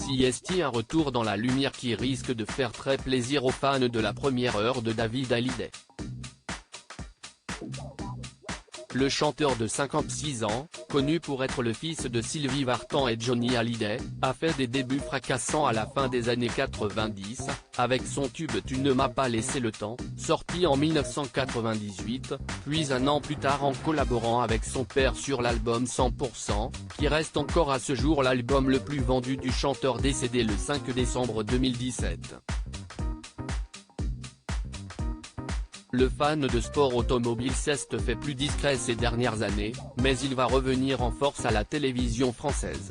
CST, un retour dans la lumière qui risque de faire très plaisir aux fans de la première heure de David Hallyday. Le chanteur de 56 ans, connu pour être le fils de Sylvie Vartan et Johnny Hallyday, a fait des débuts fracassants à la fin des années 90, avec son tube Tu ne m'as pas laissé le temps, sorti en 1998, puis un an plus tard en collaborant avec son père sur l'album 100%, qui reste encore à ce jour l'album le plus vendu du chanteur décédé le 5 décembre 2017. Le fan de sport automobile s'est fait plus discret ces dernières années, mais il va revenir en force à la télévision française.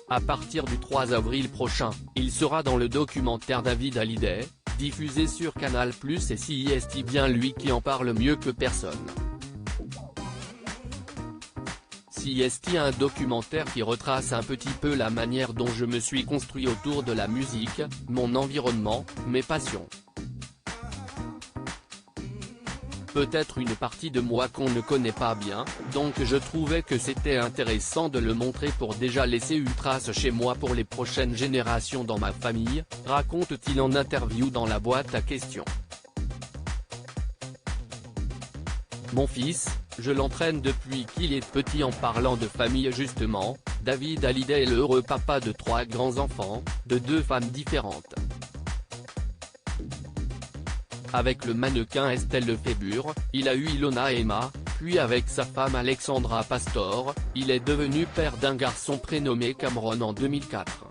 À partir du 3 avril prochain, il sera dans le documentaire David Hallyday, diffusé sur Canal+, et CST, bien lui qui en parle mieux que personne. CST, un documentaire qui retrace un petit peu la manière dont je me suis construit autour de la musique, mon environnement, mes passions. Peut-être une partie de moi qu'on ne connaît pas bien, donc je trouvais que c'était intéressant de le montrer pour déjà laisser une trace chez moi pour les prochaines générations dans ma famille, raconte-t-il en interview dans la boîte à questions. Mon fils, je l'entraîne depuis qu'il est petit. En parlant de famille justement, David Hallyday est le heureux papa de 3 grands enfants, de 2 femmes différentes. Avec le mannequin Estelle Lefébure, il a eu Ilona et Emma, puis avec sa femme Alexandra Pastor, il est devenu père d'un garçon prénommé Cameron en 2004.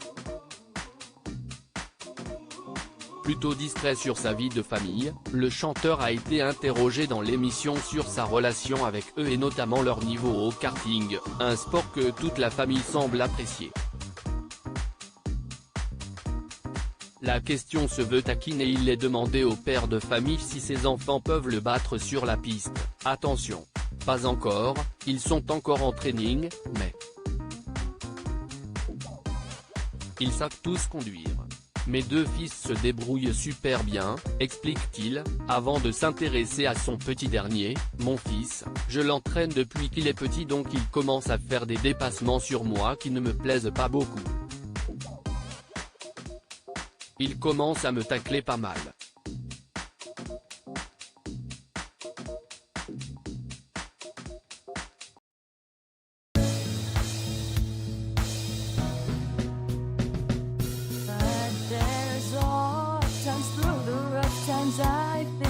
Plutôt discret sur sa vie de famille, le chanteur a été interrogé dans l'émission sur sa relation avec eux et notamment leur niveau au karting, un sport que toute la famille semble apprécier. La question se veut taquine et il est demandé au père de famille si ses enfants peuvent le battre sur la piste. Attention, pas encore, ils sont encore en training, mais ils savent tous conduire. Mes 2 fils se débrouillent super bien, explique-t-il, avant de s'intéresser à son petit dernier. Mon fils, je l'entraîne depuis qu'il est petit, donc il commence à faire des dépassements sur moi qui ne me plaisent pas beaucoup. Il commence à me tacler pas mal. But there's all times through the rough times I think